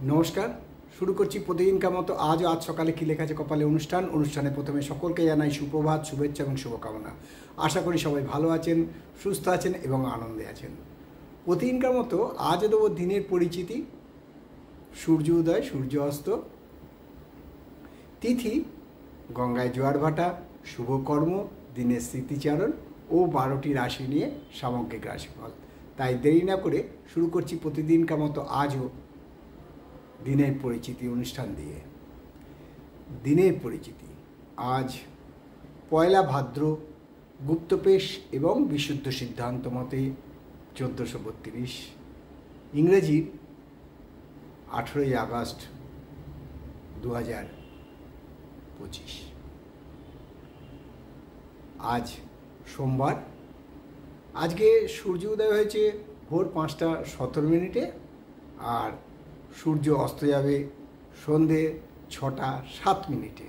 নমস্কার। শুরু করছি প্রতিদিনকার মতো আজ সকালে কী লেখা আছে কপালে অনুষ্ঠানে প্রথমে সকলকে জানাই সুপ্রভাত, শুভেচ্ছা এবং শুভকামনা। আশা করি সবাই ভালো আছেন, সুস্থ আছেন এবং আনন্দে আছেন। প্রতিদিনকার মতো আজ দেবো দিনের পরিচিতি, সূর্য উদয়, সূর্য অস্ত, তিথি গঙ্গায় জোয়ার ভাটা, শুভকর্ম, দিনের স্মৃতিচারণ ও 12টি রাশি নিয়ে সামগ্রিক রাশিফল। তাই দেরি না করে শুরু করছি প্রতিদিনকার মতো আজও দিনের পরিচিতি অনুষ্ঠান দিয়ে। দিনের পরিচিতি আজ পয়লা ভাদ্র, গুপ্তপেশ এবং বিশুদ্ধ সিদ্ধান্ত মতে 1432, ইংরেজির 18ই আগস্ট 2025। আজ সোমবার। আজকে সূর্য উদয় হয়েছে ভোর 5টা 17 মিনিটে আর সূর্য অস্ত যাবে সন্ধে 6টা 7 মিনিটে।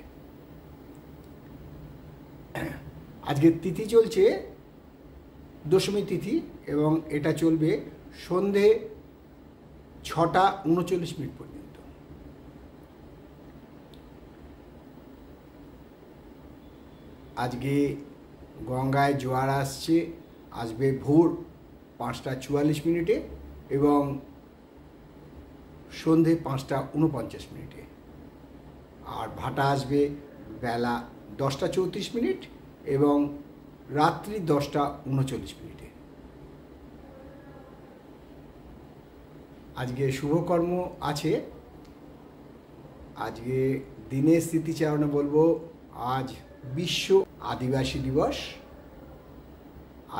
আজকের তিথি চলছে দশমী তিথি এবং এটা চলবে সন্ধে 6টা 39 মিনিট পর্যন্ত। আজকে গঙ্গায় জোয়ার আসবে ভোর 5টা 44 মিনিটে এবং সন্ধে 5টা 49 মিনিটে। আর ভাটা আসবে বেলা 10টা 34 মিনিট এবং রাত্রি 10টা 39 মিনিটে। আজকে শুভকর্ম আছে। আজকে দিনের স্মৃতিচারণে বলবো আজ বিশ্ব আদিবাসী দিবস,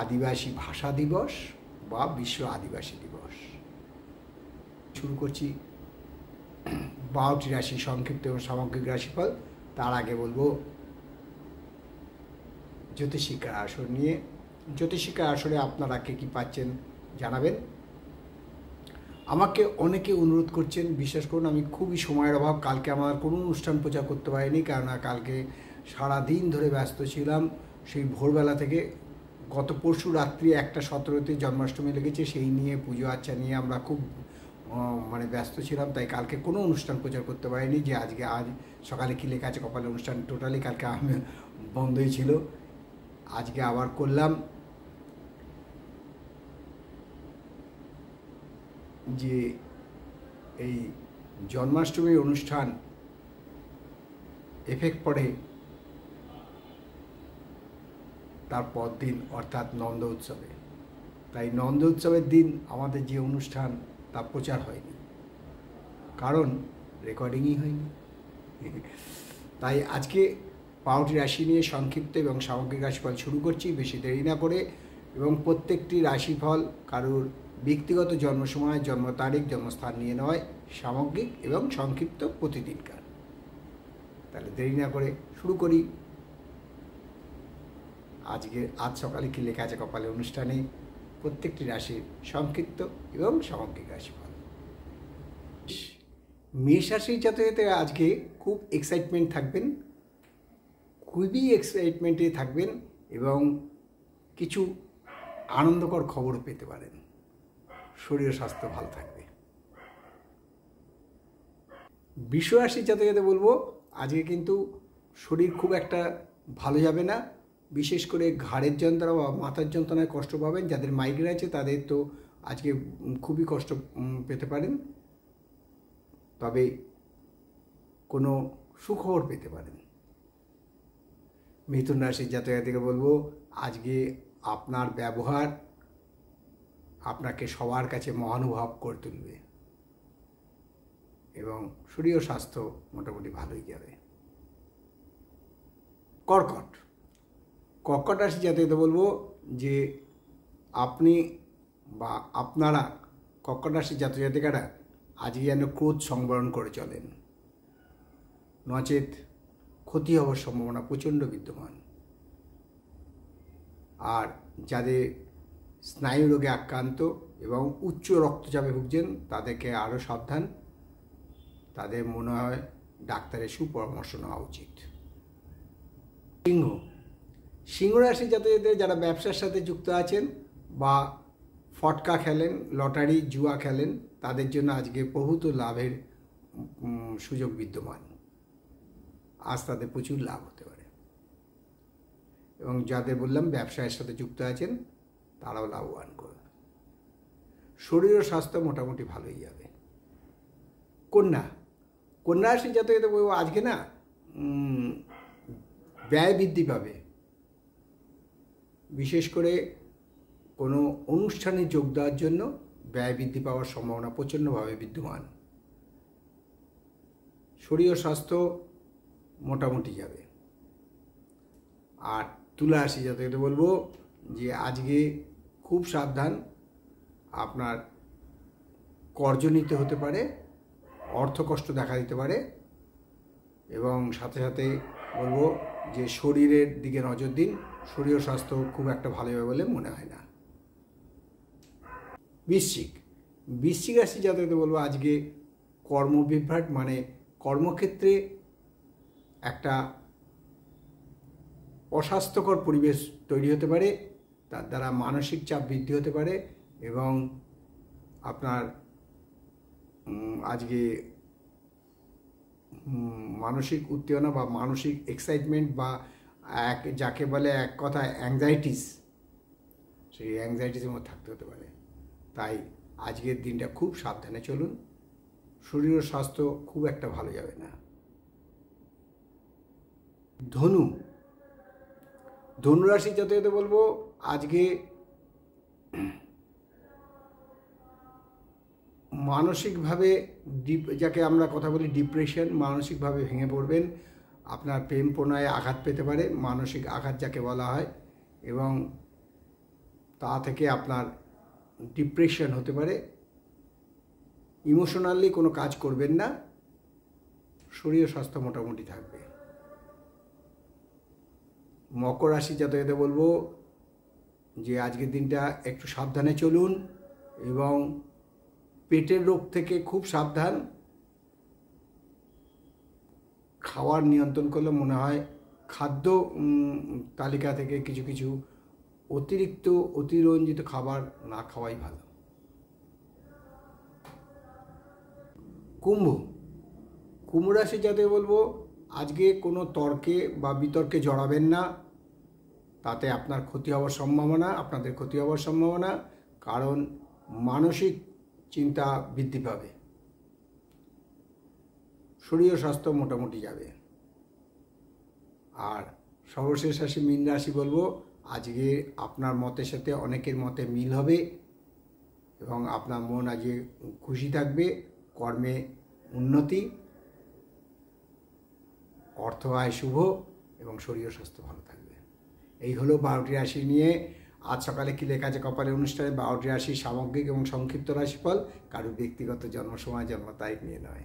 আদিবাসী ভাষা দিবস বা বিশ্ব আদিবাসী দিবস। শুরু করছি 12টি রাশি সংক্ষিপ্ত এবং সামগ্রিক রাশিফল। তার আগে বলবো জ্যোতিষিকার আসর নিয়ে। জ্যোতিষিকার আসরে আপনারা কে কী পাচ্ছেন জানাবেন। আমাকে অনেকে অনুরোধ করছেন, বিশ্বাস করুন আমি খুবই সময়ের অভাব, কালকে আমার কোনো অনুষ্ঠান প্রচার করতে পারিনি, কেননা কালকে সারাদিন ধরে ব্যস্ত ছিলাম। সেই ভোরবেলা থেকে গত পরশু রাত্রি 1টা 17-তে জন্মাষ্টমী লেগেছে, সেই নিয়ে পুজো আচ্ছা নিয়ে আমরা খুব ব্যস্ত ছিলাম, তাই কালকে কোনো অনুষ্ঠান প্রচার করতে পারিনি। যে আজ সকালে কী লেখা আছে কপালে অনুষ্ঠান টোটালি কালকে আমি বন্ধই ছিল। আজকে আবার করলাম। যে এই জন্মাষ্টমীর অনুষ্ঠান এফেক্ট পড়ে তার পরদিন অর্থাৎ নন্দ উৎসবে, তাই নন্দ উৎসবের দিন আমাদের যে অনুষ্ঠান তা প্রচার হয়নি, কারণ রেকর্ডিংই হয়নি। তাই আজকে 12টি রাশি নিয়ে সংক্ষিপ্ত এবং সামগ্রিক রাশিফল শুরু করছি বেশি দেরি না করে। এবং প্রত্যেকটি রাশিফল কারোর ব্যক্তিগত জন্ম সময়, জন্ম তারিখ, জন্মস্থান নিয়ে নয়, সামগ্রিক এবং সংক্ষিপ্ত প্রতিদিনকার। তাহলে দেরি না করে শুরু করি আজ সকালে কী লেখা আছে কপালে অনুষ্ঠানে প্রত্যেকটি রাশির সংক্ষিপ্ত এবং সামগ্রিক রাশিফল। মেষ রাশির জাতকরা আজকে খুব এক্সাইটমেন্ট থাকবেন, খুবই এক্সাইটমেন্টে থাকবেন এবং কিছু আনন্দকর খবরও পেতে পারেন। শরীর স্বাস্থ্য ভালো থাকবে। বৃষ রাশির জাতকদের বলবো আজকে কিন্তু শরীর খুব একটা ভালো যাবে না, বিশেষ করে ঘাড়ের যন্ত্রণা বা মাথার যন্ত্রণায় কষ্ট পাবেন। যাদের মাইগ্রেন আছে তাদের তো আজকে খুবই কষ্ট পেতে পারেন, তবে কোনো সুখবর পেতে পারেন। মিথুন রাশির জাতকদের বলবো আজকে আপনার ব্যবহার আপনাকে সবার কাছে মহানুভব করে তুলবে এবং শরীর ও স্বাস্থ্য মোটামুটি ভালোই যাবে। কর্কট রাশি জাতকদের বলবো যে আপনি বা আপনারা কর্কট রাশির জাতকেরা আজকে যেন ক্রোধ সংবরণ করে চলেন, নচেত ক্ষতি হওয়ার সম্ভাবনা প্রচণ্ড বিদ্যমান। আর যাদের স্নায়ু রোগে আক্রান্ত এবং উচ্চ রক্তচাপে ভুগছেন তাদেরকে আরও সাবধান, তাদের মনে হয় ডাক্তারের সুপরামর্শ নেওয়া উচিত। সিংহ রাশি জাতকদের যারা ব্যবসার সাথে যুক্ত আছেন বা ফটকা খেলেন, লটারি, জুয়া খেলেন, তাদের জন্য আজকে বহুত লাভের সুযোগ বিদ্যমান। আজ তাদের প্রচুর লাভ হতে পারে, এবং যাদের বললাম ব্যবসায়ের সাথে যুক্ত আছেন তারাও লাভবান করবে। শরীর ও স্বাস্থ্য মোটামুটি ভালোই যাবে। কন্যা রাশি জাতক বলবো আজকে না ব্যয় বৃদ্ধি পাবে। বিশেষ করে কোনো অনুষ্ঠানে যোগ দেওয়ার জন্য ব্যয় বৃদ্ধি পাওয়ার সম্ভাবনা প্রচণ্ডভাবে বিদ্যমান। শরীর ও স্বাস্থ্য মোটামুটি যাবে। আর তুলা রাশি জাতককে বলবো যে আজকে খুব সাবধান, আপনার কর্জ নিতে হতে পারে, অর্থকষ্ট দেখা দিতে পারে, এবং সাথে সাথে বলবো যে শরীরের দিকে নজর দিন। শরীর ও স্বাস্থ্য খুব একটা ভালো হবে বলে মনে হয় না। বৃশ্চিক রাশি জাতককে বলবো আজকে কর্মবিভ্রাট, মানে কর্মক্ষেত্রে একটা অস্বাস্থ্যকর পরিবেশ তৈরি হতে পারে, তার দ্বারা মানসিক চাপ বৃদ্ধি হতে পারে, এবং আপনার আজকে মানসিক উত্তেজনা বা মানসিক এক্সাইটমেন্ট বা যাকে বলে এক কথা অ্যাংজাইটিস, সেই অ্যাংজাইটিসের মধ্যে থাকতে হতে পারে। তাই আজকের দিনটা খুব সাবধানে চলুন। শরীর ও স্বাস্থ্য খুব একটা ভালো যাবে না। ধনু রাশি জাতকদের বলবো আজকে মানসিকভাবে যাকে আমরা কথা বলি ডিপ্রেশন, মানসিকভাবে ভেঙে পড়বেন। আপনার প্রেম প্রণয়ে আঘাত পেতে পারে, মানসিক আঘাত যাকে বলা হয়, এবং তা থেকে আপনার ডিপ্রেশন হতে পারে। ইমোশনালি কোনো কাজ করবেন না। শরীর স্বাস্থ্য মোটামুটি থাকবে। মকর রাশি জাতকদের বলবো যে আজকের দিনটা একটু সাবধানে চলুন, এবং পেটের রোগ থেকে খুব সাবধান। খাওয়ার নিয়ন্ত্রণ করলে মনে হয় খাদ্য তালিকা থেকে কিছু কিছু অতিরঞ্জিত খাবার না খাওয়াই ভালো। কুম্ভ রাশি যাতে বলবো আজকে কোনো তর্কে বা বিতর্কে জড়াবেন না, তাতে আপনাদের ক্ষতি হওয়ার সম্ভাবনা, কারণ মানসিক চিন্তা বৃদ্ধি পাবে। শরীর ও স্বাস্থ্য মোটামুটি যাবে। আর সর্বশেষ রাশি মীন রাশি বলবো আজকে আপনার মতের সাথে অনেকের মতে মিল হবে, এবং আপনার মন আজকে খুশি থাকবে। কর্মে উন্নতি, অর্থ আয় শুভ, এবং শরীর ও স্বাস্থ্য ভালো থাকবে। এই হলো 12টি রাশি নিয়ে আজ সকালে কি লেখা আছে কপালে অনুষ্ঠানে 12টি রাশির সামগ্রিক এবং সংক্ষিপ্ত রাশিফল, কারোর ব্যক্তিগত জন্ম সময় জন্ম তারিখ নিয়ে নয়।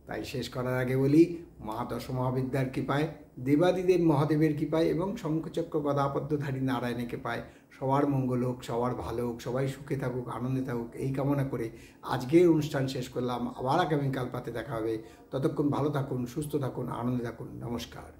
তাই শেষ করার আগে বলি, মা দশমহাবিদ্যার কৃপায়, দেবাদিদেব মহাদেবের কৃপায় এবং শঙ্খচক্র গদাপদ্মধারী নারায়ণের কৃপায় সবার মঙ্গল হোক, সবার ভালো হোক, সবাই সুখে থাকুক, আনন্দে থাকুক, এই কামনা করে আজকের অনুষ্ঠান শেষ করলাম। আবার আগামীকাল পাতে দেখা হবে। ততক্ষণ ভালো থাকুন, সুস্থ থাকুন, আনন্দে থাকুন। নমস্কার।